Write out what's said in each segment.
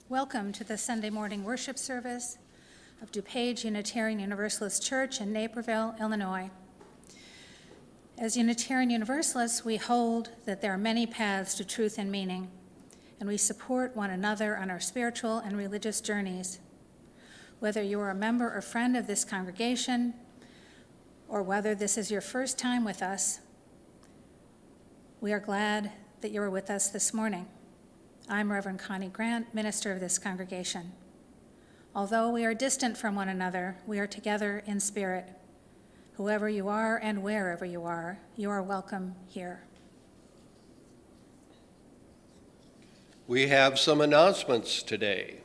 Welcome to the Sunday morning worship service of DuPage Unitarian Universalist Church in Naperville, Illinois. As Unitarian Universalists, we hold that there are many paths to truth and meaning, and we support one another on our spiritual and religious journeys. Whether you are a member or friend of this congregation, or whether this is your first time with us, we are glad that you are with us this morning. I'm Reverend Connie Grant, minister of this congregation. Although we are distant from one another, we are together in spirit. Whoever you are and wherever you are welcome here. We have some announcements today.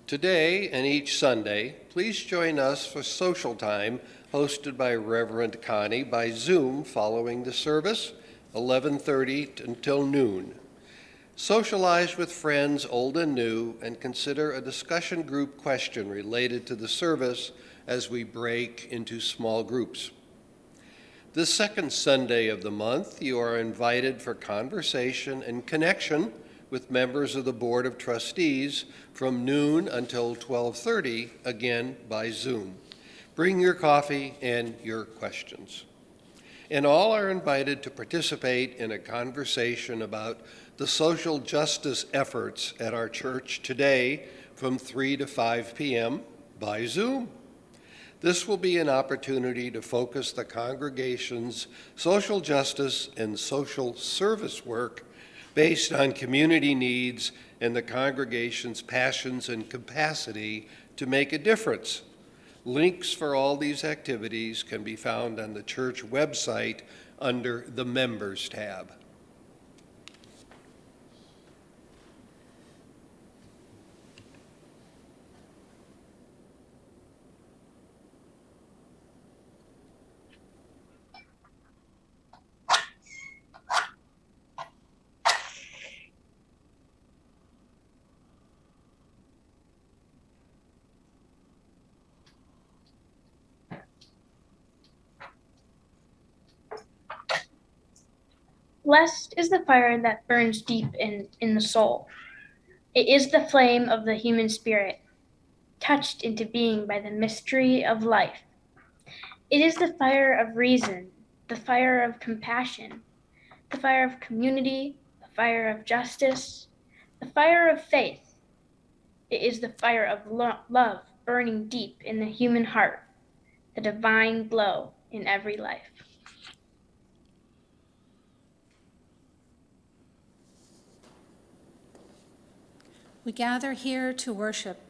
Today and each Sunday, please join us for social time hosted by Reverend Connie by Zoom following the service, 11:30 until noon. Socialize with friends old and new and consider a discussion group question related to the service as we break into small groups. The second Sunday of the month, you are invited for conversation and connection with members of the Board of Trustees from noon until 12:30, again by Zoom. Bring your coffee and your questions. And all are invited to participate in a conversation about the social justice efforts at our church today from 3 to 5 p.m. by Zoom. This will be an opportunity to focus the congregation's social justice and social service work based on community needs and the congregation's passions and capacity to make a difference. Links for all these activities can be found on the church website under the Members tab. Blessed is the fire that burns deep in the soul. It is the flame of the human spirit, touched into being by the mystery of life. It is the fire of reason, the fire of compassion, the fire of community, the fire of justice, the fire of faith. It is the fire of love burning deep in the human heart, the divine glow in every life. We gather here to worship,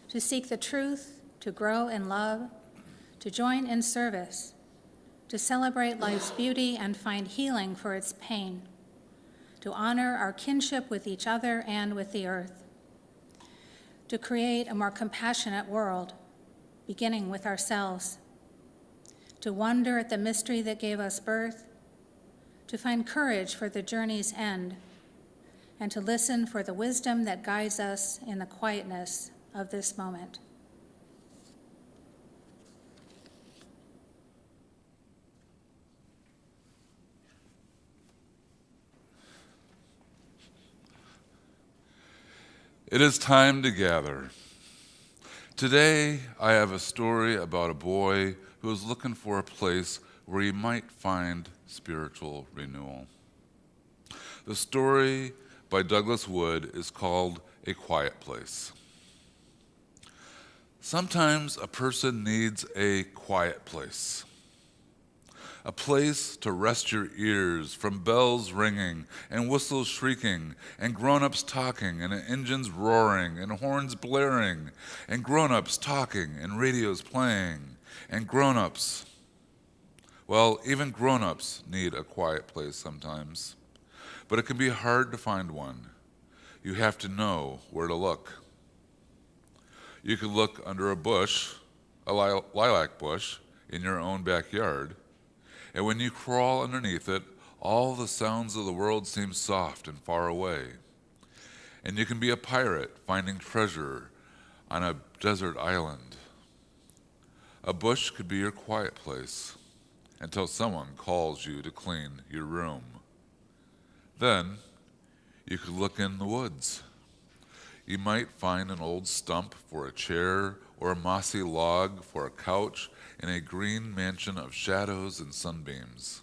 to seek the truth, to grow in love, to join in service, to celebrate life's beauty and find healing for its pain, to honor our kinship with each other and with the earth, to create a more compassionate world, beginning with ourselves, to wonder at the mystery that gave us birth, to find courage for the journey's end, and to listen for the wisdom that guides us in the quietness of this moment. It is time to gather. Today, I have a story about a boy who is looking for a place where he might find spiritual renewal. The story by Douglas Wood is called A Quiet Place. Sometimes a person needs a quiet place. A place to rest your ears from bells ringing and whistles shrieking and grown-ups talking and engines roaring and horns blaring and grown-ups talking and radios playing and grown-ups. Well, even grown-ups need a quiet place sometimes, but it can be hard to find one. You have to know where to look. You could look under a bush, a lilac bush, in your own backyard, and when you crawl underneath it, all the sounds of the world seem soft and far away. And you can be a pirate finding treasure on a desert island. A bush could be your quiet place until someone calls you to clean your room. Then you could look in the woods. You might find an old stump for a chair or a mossy log for a couch in a green mansion of shadows and sunbeams.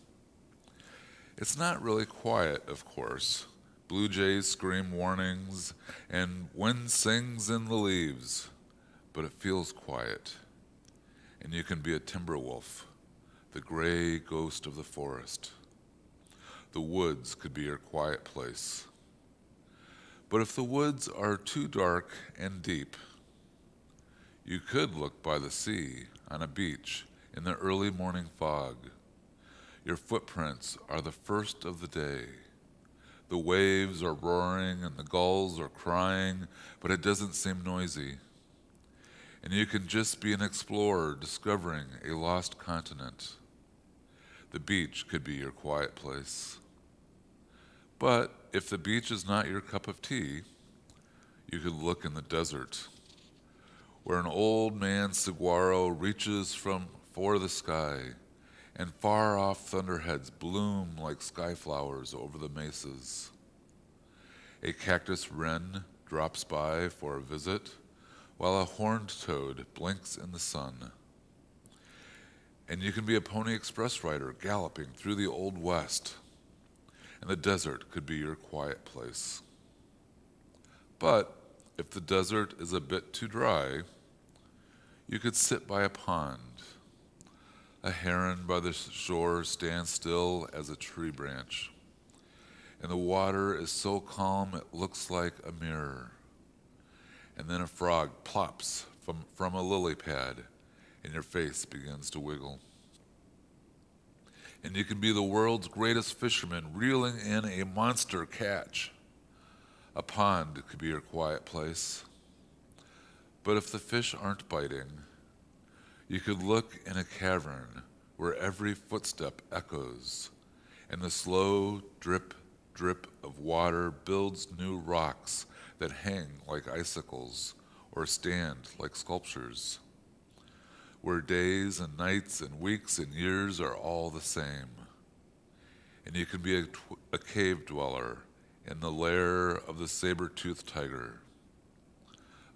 It's not really quiet, of course. Blue jays scream warnings and wind sings in the leaves, but it feels quiet. And you can be a timber wolf, the gray ghost of the forest. The woods could be your quiet place. But if the woods are too dark and deep, you could look by the sea on a beach in the early morning fog. Your footprints are the first of the day. The waves are roaring and the gulls are crying, but it doesn't seem noisy. And you can just be an explorer discovering a lost continent. The beach could be your quiet place. But if the beach is not your cup of tea, you could look in the desert, where an old man saguaro reaches for the sky, and far-off thunderheads bloom like sky flowers over the mesas. A cactus wren drops by for a visit, while a horned toad blinks in the sun. And you can be a Pony Express rider galloping through the Old West, and the desert could be your quiet place. But if the desert is a bit too dry, you could sit by a pond. A heron by the shore stands still as a tree branch, and the water is so calm it looks like a mirror. And then a frog plops from a lily pad, and your face begins to wiggle. And you can be the world's greatest fisherman reeling in a monster catch. A pond could be your quiet place. But if the fish aren't biting, you could look in a cavern where every footstep echoes, and the slow drip, drip of water builds new rocks that hang like icicles or stand like sculptures, where days and nights and weeks and years are all the same. And you can be a cave dweller in the lair of the saber-toothed tiger.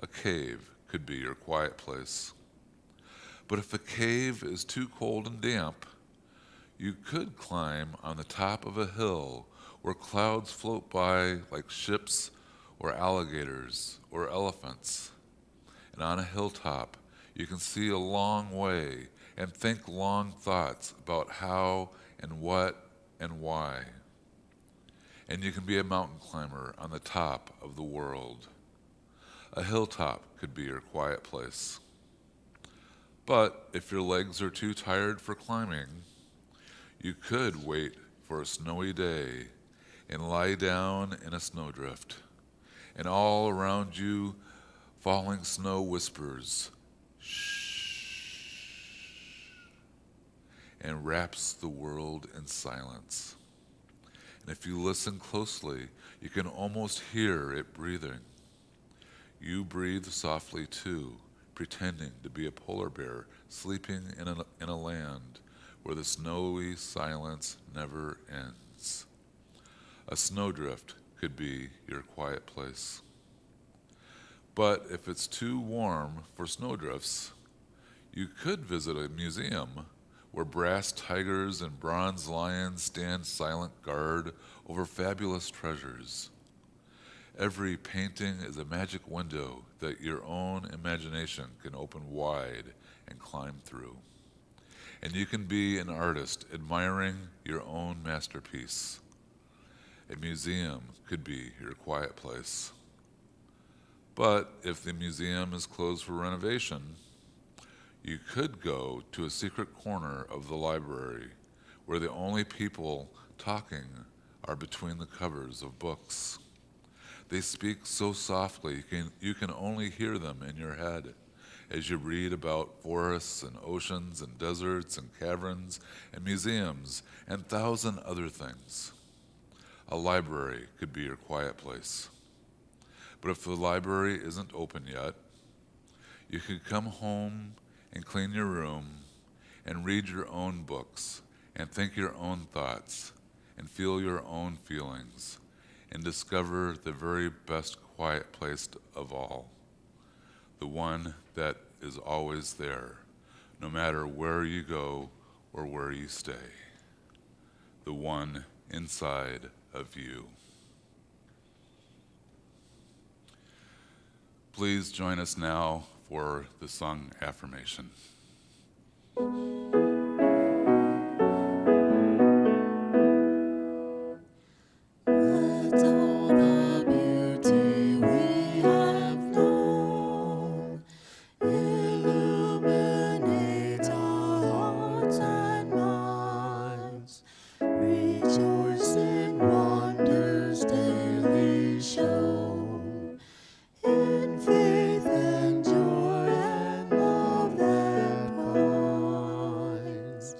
A cave could be your quiet place. But if the cave is too cold and damp, you could climb on the top of a hill where clouds float by like ships or alligators or elephants. And on a hilltop, you can see a long way and think long thoughts about how and what and why. And you can be a mountain climber on the top of the world. A hilltop could be your quiet place. But if your legs are too tired for climbing, you could wait for a snowy day and lie down in a snowdrift. And all around you, falling snow whispers, shh, and wraps the world in silence. And if you listen closely, you can almost hear it breathing. You breathe softly too, pretending to be a polar bear sleeping in a land where the snowy silence never ends. A snowdrift could be your quiet place. But if it's too warm for snowdrifts, you could visit a museum where brass tigers and bronze lions stand silent guard over fabulous treasures. Every painting is a magic window that your own imagination can open wide and climb through. And you can be an artist admiring your own masterpiece. A museum could be your quiet place. But if the museum is closed for renovation, you could go to a secret corner of the library where the only people talking are between the covers of books. They speak so softly you can only hear them in your head as you read about forests and oceans and deserts and caverns and museums and 1,000 other things. A library could be your quiet place. But if the library isn't open yet, you could come home and clean your room and read your own books and think your own thoughts and feel your own feelings and discover the very best quiet place of all, the one that is always there, no matter where you go or where you stay, the one inside of you. Please join us now for the song affirmation. Let all the beauty we have known illuminate our hearts and minds. Rejoice in wonders daily shown, in faith and joy and love that binds.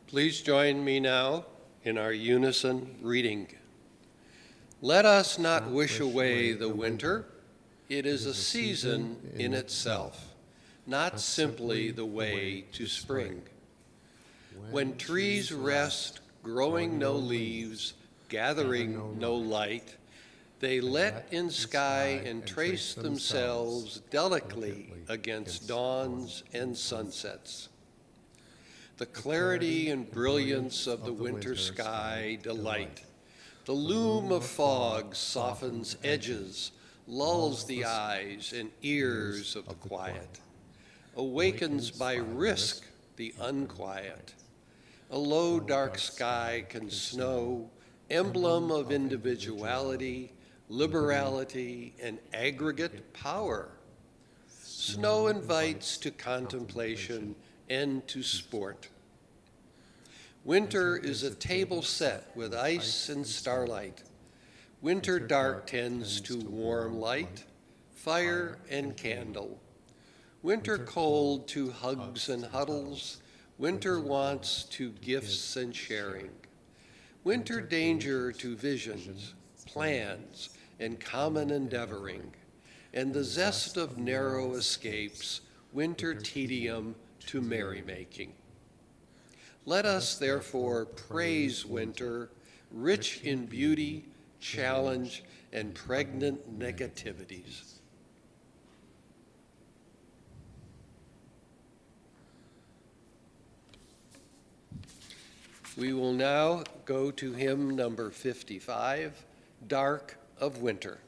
Please join me now in our unison reading. Let us not wish away the winter. It is a season in itself, not simply the way to spring. When trees rest, growing no leaves, gathering no light, they let in sky and trace themselves delicately against dawns and sunsets. The clarity and brilliance of the winter sky delight. The loom of fog softens edges, lulls the eyes and ears of the quiet, awakens by risk the unquiet. A low dark sky can snow, emblem of individuality, liberality, and aggregate power. Snow invites to contemplation and to sport. Winter is a table set with ice and starlight. Winter dark tends to warm light, fire and candle. Winter cold to hugs and huddles. Winter wants to gifts and sharing. Winter danger to visions, plans, and common endeavoring. And the zest of narrow escapes, winter tedium to merrymaking. Let us therefore praise winter, rich in beauty, challenge, and pregnant negativities. We will now go to hymn number 55, Dark of Winter.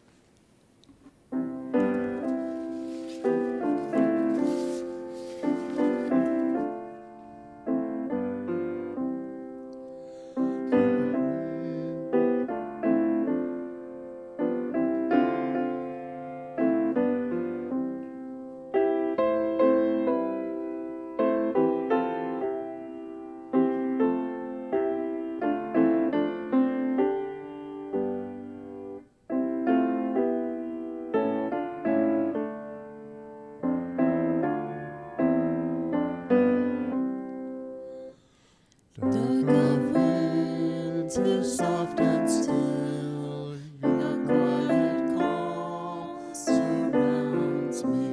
Dark of winter, soft and still, your quiet calm surrounds me.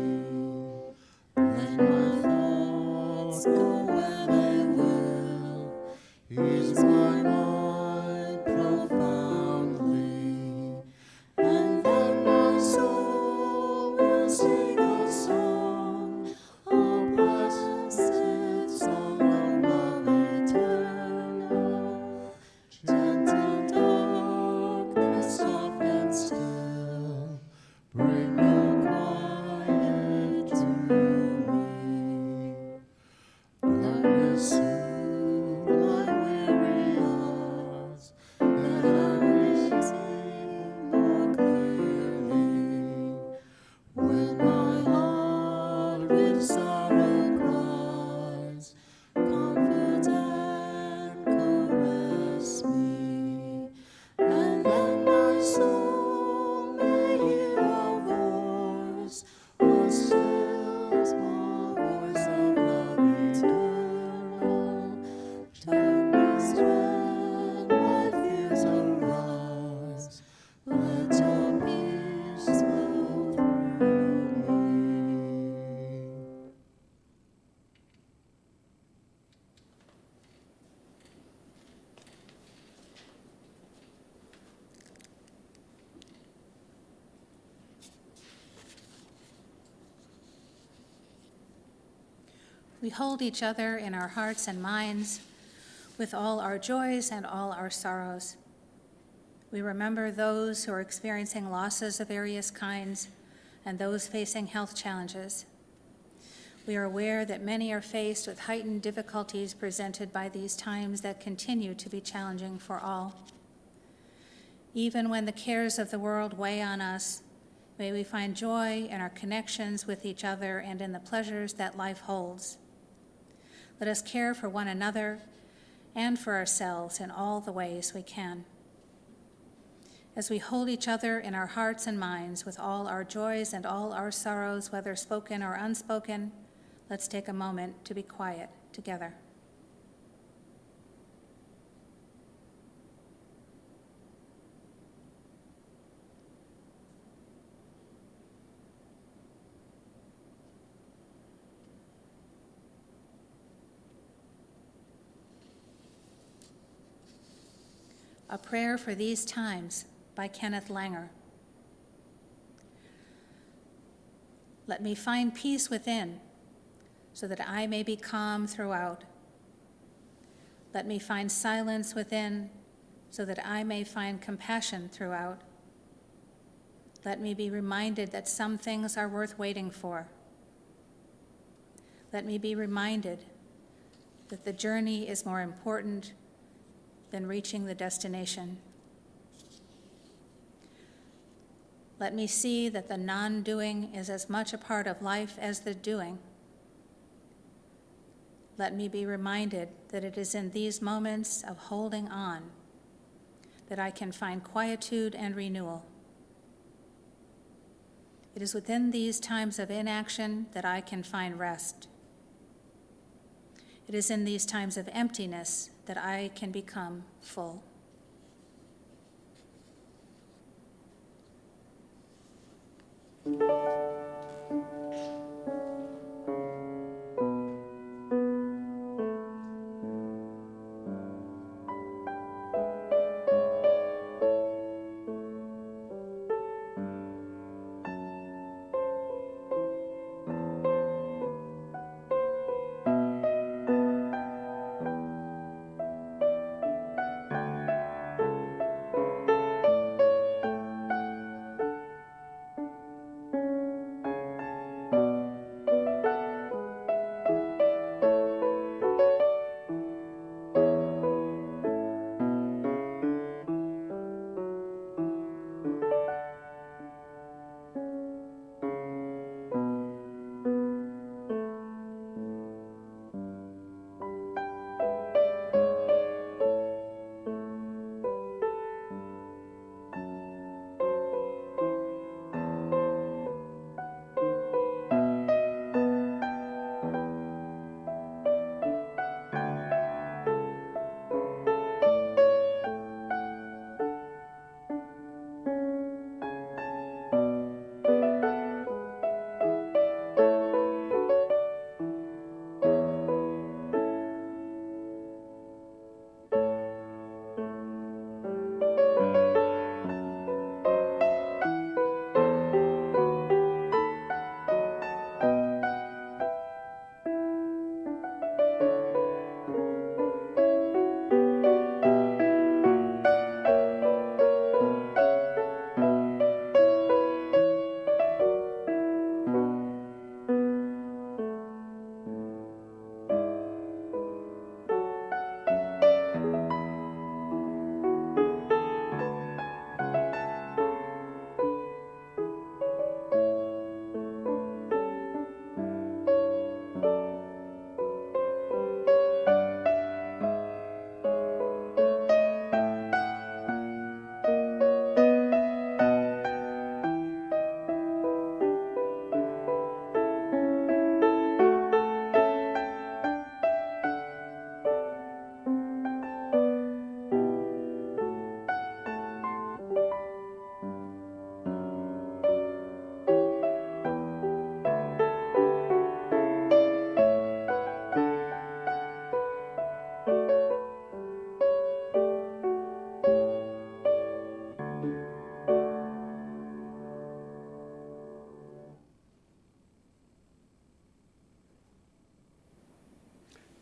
Let my thoughts go where they will, ease my mind profoundly, and then my soul will sing a song, a blessed song of love eternal, gentle we hold each other in our hearts and minds with all our joys and all our sorrows. We remember those who are experiencing losses of various kinds and those facing health challenges. We are aware that many are faced with heightened difficulties presented by these times that continue to be challenging for all. Even when the cares of the world weigh on us, may we find joy in our connections with each other and in the pleasures that life holds. Let us care for one another and for ourselves in all the ways we can. As we hold each other in our hearts and minds with all our joys and all our sorrows, whether spoken or unspoken, let's take a moment to be quiet together. A Prayer for These Times by Kenneth Langer. Let me find peace within, so that I may be calm throughout. Let me find silence within, so that I may find compassion throughout. Let me be reminded that some things are worth waiting for. Let me be reminded that the journey is more important than reaching the destination. Let me see that the non-doing is as much a part of life as the doing. Let me be reminded that it is in these moments of holding on that I can find quietude and renewal. It is within these times of inaction that I can find rest. It is in these times of emptiness that I can become full.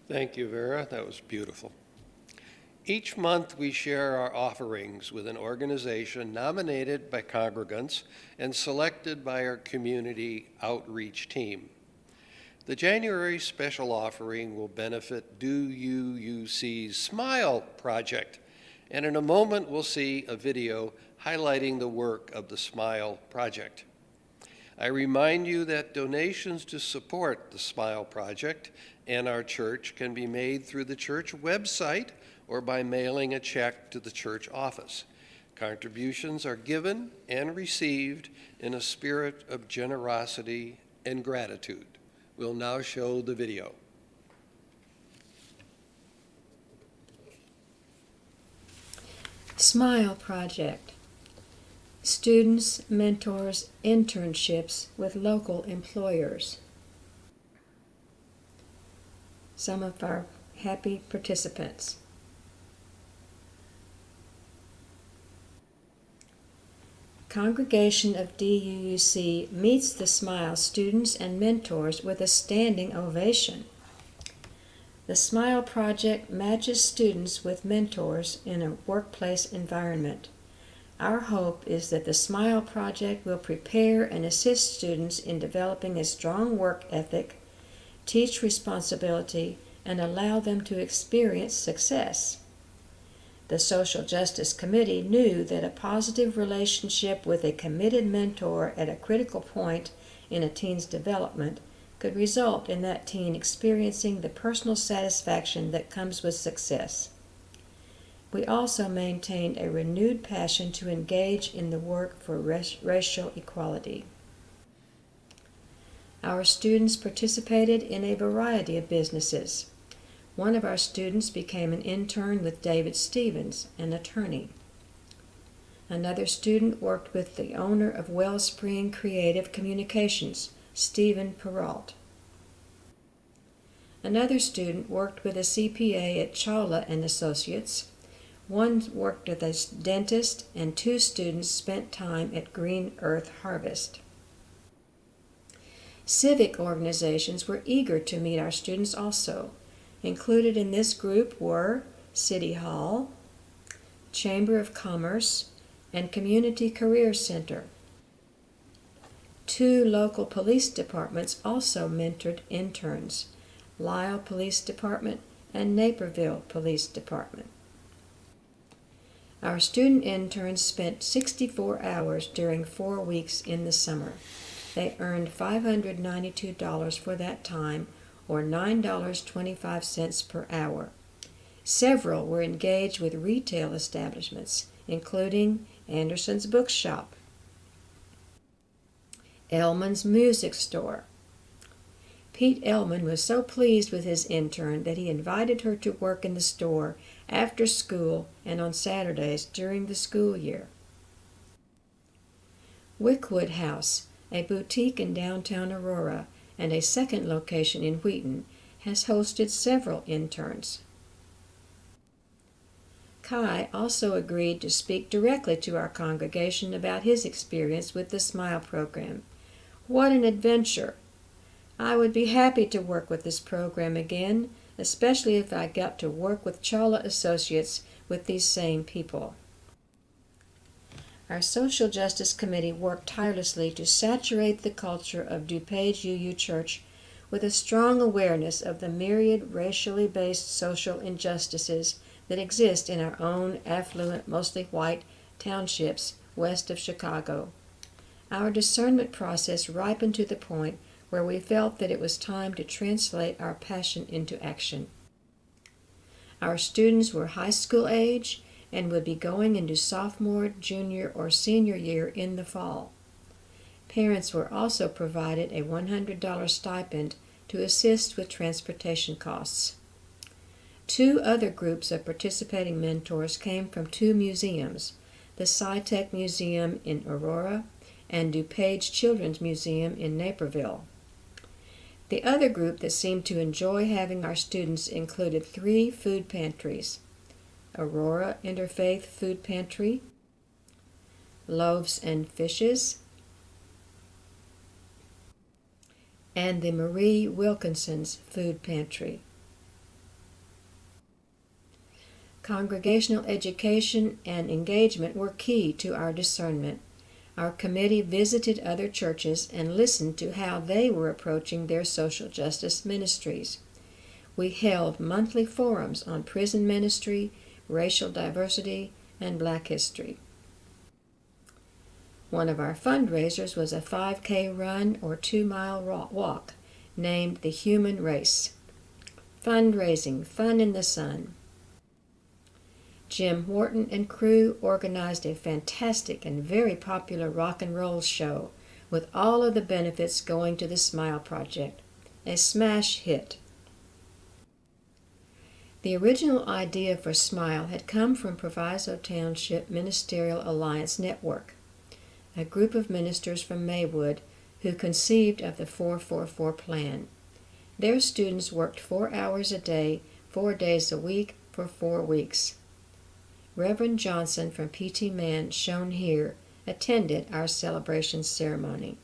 Thank you, Vera. That was beautiful. Each month, we share our offerings with an organization nominated by congregants and selected by our community outreach team. The January special offering will benefit Do UUC's Smile Project, and in a moment, we'll see a video highlighting the work of the Smile Project. I remind you that donations to support the Smile Project and our church can be made through the church website or by mailing a check to the church office. Contributions are given and received in a spirit of generosity and gratitude. We'll now show the video. Smile Project. Students, mentors, internships with local employers. Some of our happy participants. Congregation of DUUC meets the Smile students and mentors with a standing ovation. The Smile Project matches students with mentors in a workplace environment. Our hope is that the Smile Project will prepare and assist students in developing a strong work ethic, teach responsibility, and allow them to experience success. The Social Justice Committee knew that a positive relationship with a committed mentor at a critical point in a teen's development could result in that teen experiencing the personal satisfaction that comes with success. We also maintained a renewed passion to engage in the work for racial equality. Our students participated in a variety of businesses. One of our students became an intern with David Stevens, an attorney. Another student worked with the owner of Wellspring Creative Communications, Stephen Perrault. Another student worked with a CPA at Chawla and Associates. One worked with a dentist, and 2 students spent time at Green Earth Harvest. Civic organizations were eager to meet our students also. Included in this group were City Hall, Chamber of Commerce, and Community Career Center. 2 local police departments also mentored interns, Lisle Police Department and Naperville Police Department. Our student interns spent 64 hours during 4 weeks in the summer. They earned $592 for that time, or $9.25 per hour. Several were engaged with retail establishments, including Anderson's Bookshop, Elman's Music Store. Pete Elman was so pleased with his intern that he invited her to work in the store after school and on Saturdays during the school year. Wickwood House, a boutique in downtown Aurora and a second location in Wheaton, has hosted several interns. Kai also agreed to speak directly to our congregation about his experience with the Smile program. What an adventure! I would be happy to work with this program again, especially if I got to work with Chawla Associates with these same people. Our Social Justice Committee worked tirelessly to saturate the culture of DuPage UU Church with a strong awareness of the myriad racially based social injustices that exist in our own affluent, mostly white townships west of Chicago. Our discernment process ripened to the point where we felt that it was time to translate our passion into action. Our students were high school age and would be going into sophomore, junior, or senior year in the fall. Parents were also provided a $100 stipend to assist with transportation costs. 2 other groups of participating mentors came from 2 museums, the SciTech Museum in Aurora and DuPage Children's Museum in Naperville. The other group that seemed to enjoy having our students included 3 food pantries: Aurora Interfaith Food Pantry, Loaves and Fishes, and the Marie Wilkinson's Food Pantry. Congregational education and engagement were key to our discernment. Our committee visited other churches and listened to how they were approaching their social justice ministries. We held monthly forums on prison ministry, racial diversity, and Black history. One of our fundraisers was a 5K run or 2-mile walk named The Human Race. Fundraising, fun in the sun. Jim Wharton and crew organized a fantastic and very popular rock and roll show with all of the benefits going to the Smile Project, a smash hit. The original idea for Smile had come from Proviso Township Ministerial Alliance Network, a group of ministers from Maywood who conceived of the 444 plan. Their students worked 4 hours a day, 4 days a week for 4 weeks. Reverend Johnson from P.T. Mann, shown here, attended our celebration ceremony.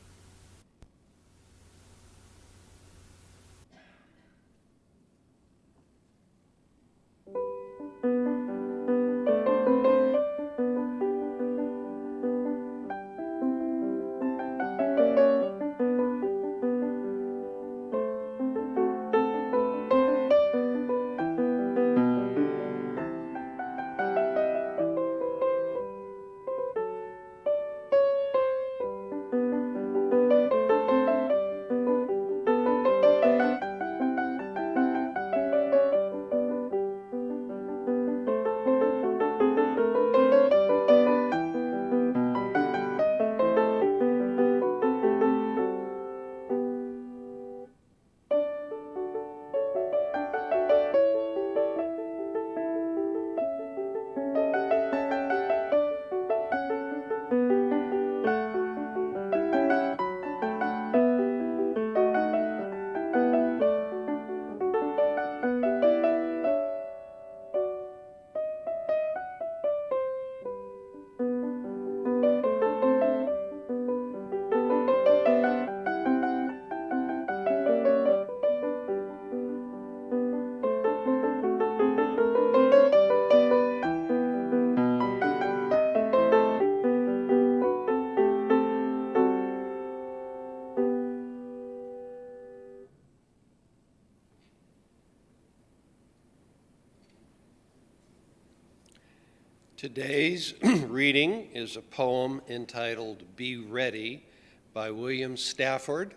Today's reading is a poem entitled Be Ready by William Stafford.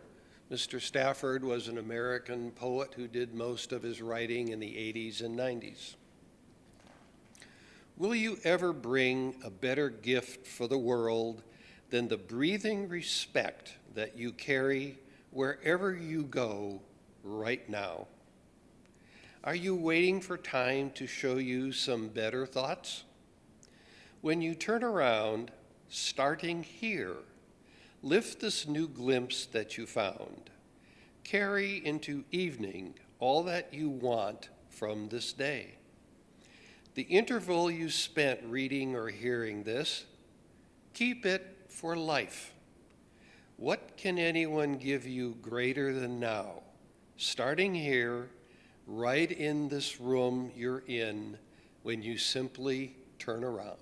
Mr. Stafford was an American poet who did most of his writing in the 80s and 90s. Will you ever bring a better gift for the world than the breathing respect that you carry wherever you go right now? Are you waiting for time to show you some better thoughts? When you turn around, starting here, lift this new glimpse that you found. Carry into evening all that you want from this day. The interval you spent reading or hearing this, keep it for life. What can anyone give you greater than now? Starting here, right in this room you're in, when you simply turn around.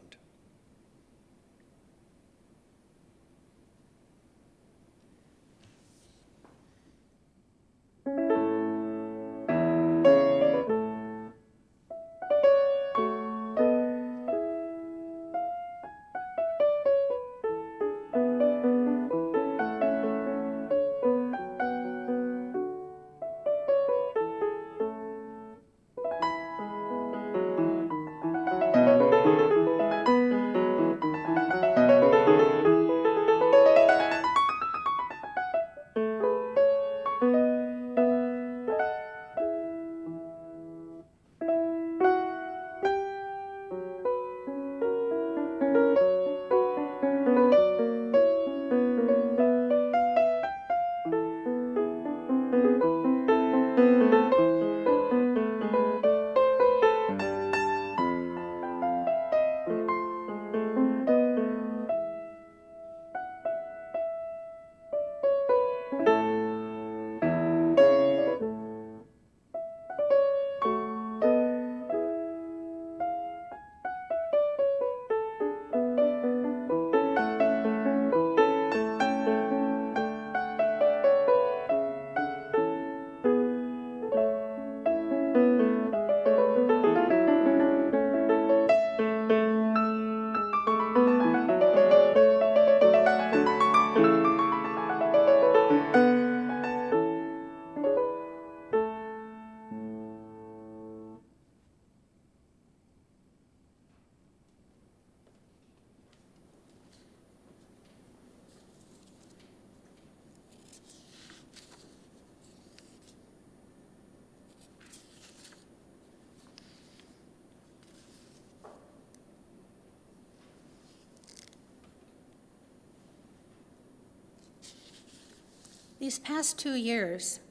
These past 2 years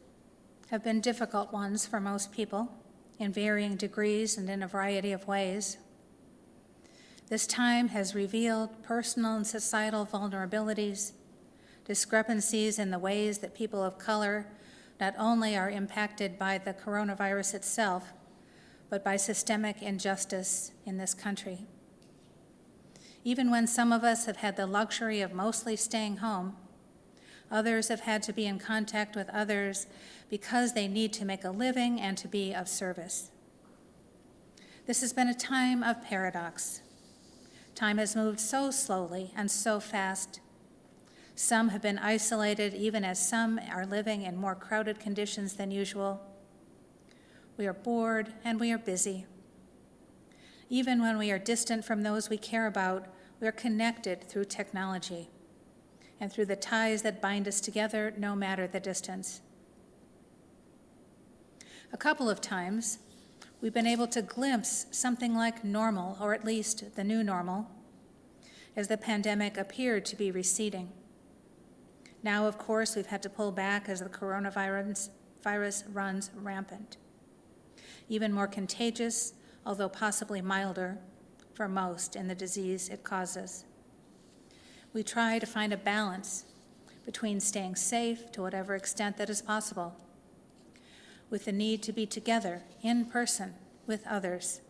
have been difficult ones for most people in varying degrees and in a variety of ways. This time has revealed personal and societal vulnerabilities, discrepancies in the ways that people of color not only are impacted by the coronavirus itself, but by systemic injustice in this country. Even when some of us have had the luxury of mostly staying home, others have had to be in contact with others because they need to make a living and to be of service. This has been a time of paradox. Time has moved so slowly and so fast. Some have been isolated, even as some are living in more crowded conditions than usual. We are bored and we are busy. Even when we are distant from those we care about, we are connected through technology and through the ties that bind us together, no matter the distance. A couple of times, we've been able to glimpse something like normal, or at least the new normal, as the pandemic appeared to be receding. Now, of course, we've had to pull back as the coronavirus runs rampant. Even more contagious, although possibly milder for most in the disease it causes. We try to find a balance between staying safe to whatever extent that is possible, with the need to be together in person with others.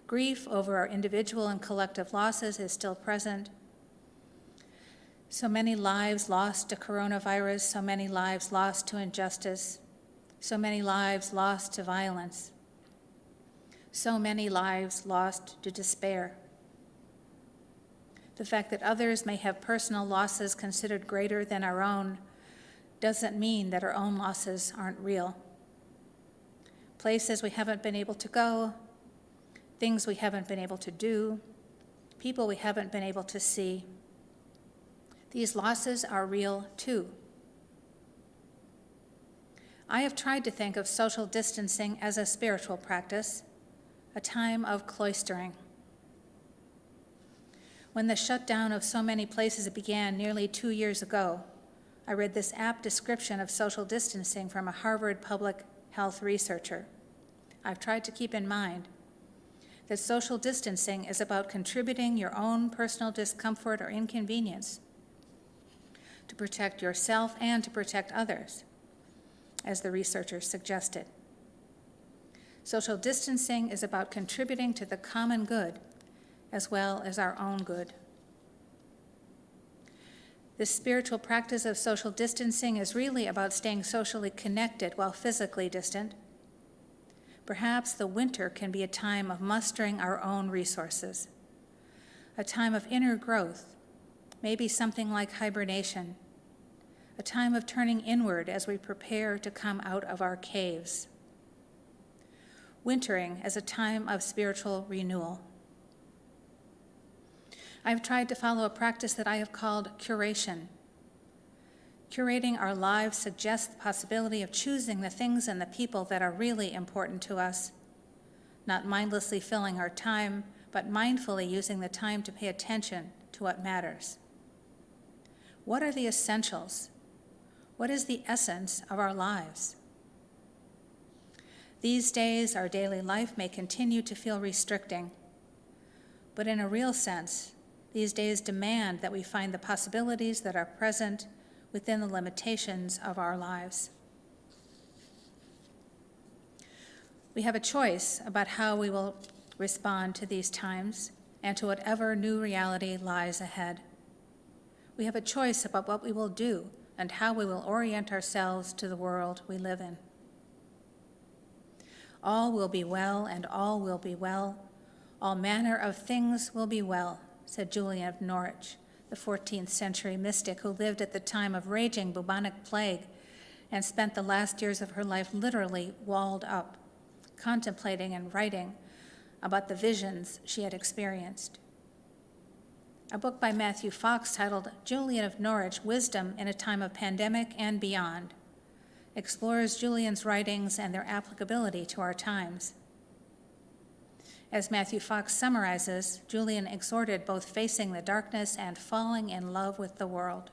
Grief over our individual and collective losses is still present. So many lives lost to coronavirus, so many lives lost to injustice, so many lives lost to violence, so many lives lost to despair. The fact that others may have personal losses considered greater than our own doesn't mean that our own losses aren't real. Places we haven't been able to go, things we haven't been able to do, people we haven't been able to see. These losses are real too. I have tried to think of social distancing as a spiritual practice, a time of cloistering. When the shutdown of so many places began nearly 2 years ago, I read this apt description of social distancing from a Harvard public health researcher. I've tried to keep in mind that social distancing is about contributing your own personal discomfort or inconvenience to protect yourself and to protect others, as the researcher suggested. Social distancing is about contributing to the common good as well as our own good. This spiritual practice of social distancing is really about staying socially connected while physically distant. Perhaps the winter can be a time of mustering our own resources, a time of inner growth, maybe something like hibernation, a time of turning inward as we prepare to come out of our caves. Wintering as a time of spiritual renewal. I've tried to follow a practice that I have called curation. Curating our lives suggests the possibility of choosing the things and the people that are really important to us, not mindlessly filling our time, but mindfully using the time to pay attention to what matters. What are the essentials? What is the essence of our lives? These days, our daily life may continue to feel restricting, but in a real sense, these days demand that we find the possibilities that are present within the limitations of our lives. We have a choice about how we will respond to these times and to whatever new reality lies ahead. We have a choice about what we will do and how we will orient ourselves to the world we live in. All will be well, and all will be well. All manner of things will be well, said Julian of Norwich, the 14th century mystic who lived at the time of raging bubonic plague and spent the last years of her life literally walled up, contemplating and writing about the visions she had experienced. A book by Matthew Fox titled Julian of Norwich, Wisdom in a Time of Pandemic and Beyond, explores Julian's writings and their applicability to our times. As Matthew Fox summarizes, Julian exhorted both facing the darkness and falling in love with the world.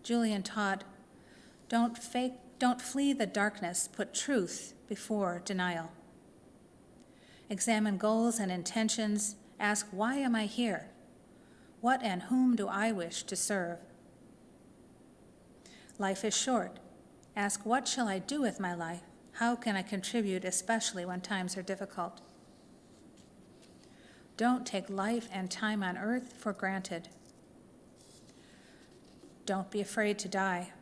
Julian taught, don't flee the darkness, put truth before denial. Examine goals and intentions. Ask, why am I here? What and whom do I wish to serve? Life is short. Ask, what shall I do with my life? How can I contribute, especially when times are difficult? Don't take life and time on earth for granted. Don't be afraid to die.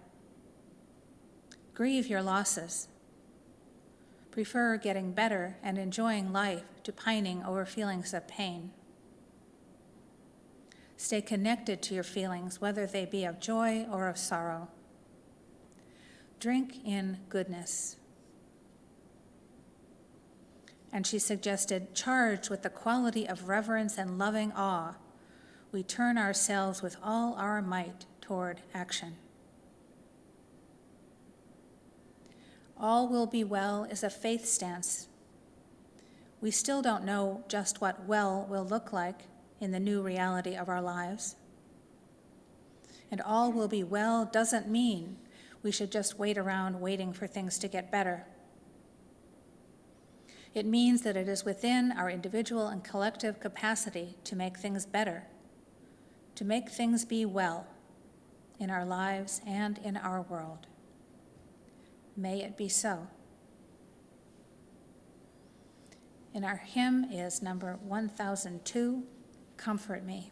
Grieve your losses. Prefer getting better and enjoying life to pining over feelings of pain. Stay connected to your feelings, whether they be of joy or of sorrow. Drink in goodness. And she suggested, charged with the quality of reverence and loving awe, we turn ourselves with all our might toward action. All will be well is a faith stance. We still don't know just what well will look like in the new reality of our lives. And all will be well doesn't mean we should just wait around waiting for things to get better. It means that it is within our individual and collective capacity to make things better, to make things be well in our lives and in our world. May it be so. And our hymn is number 1002, Comfort Me.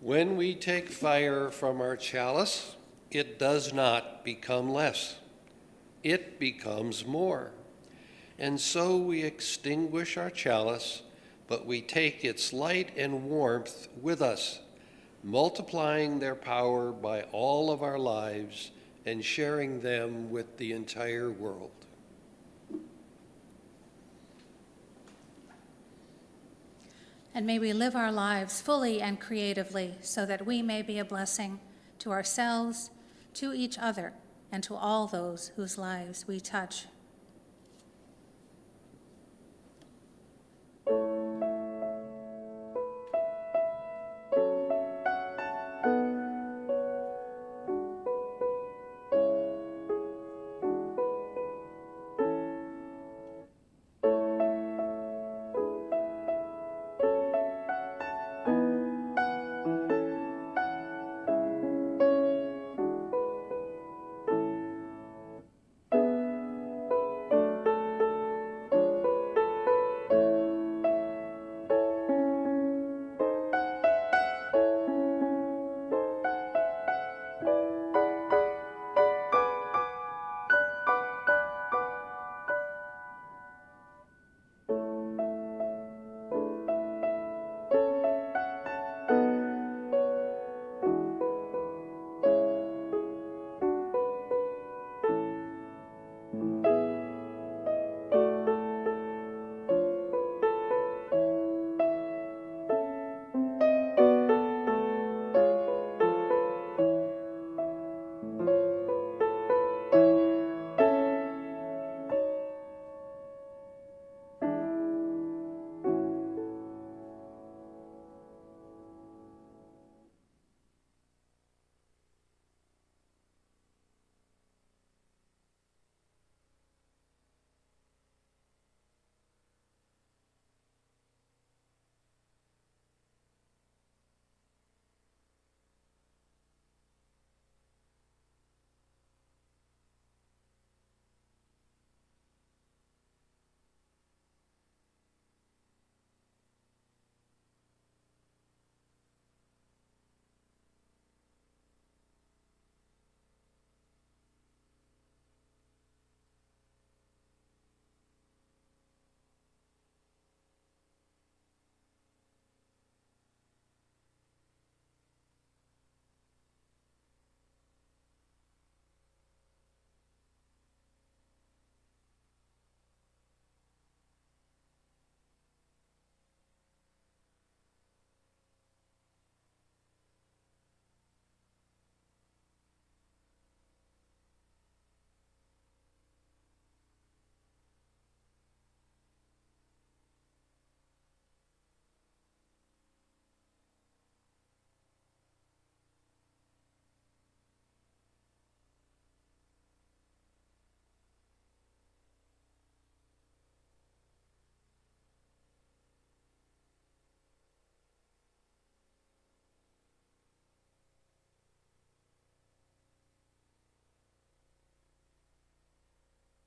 When we take fire from our chalice, it does not become less. It becomes more. And so we extinguish our chalice, but we take its light and warmth with us, multiplying their power by all of our lives and sharing them with the entire world. And may we live our lives fully and creatively so that we may be a blessing to ourselves, to each other, and to all those whose lives we touch.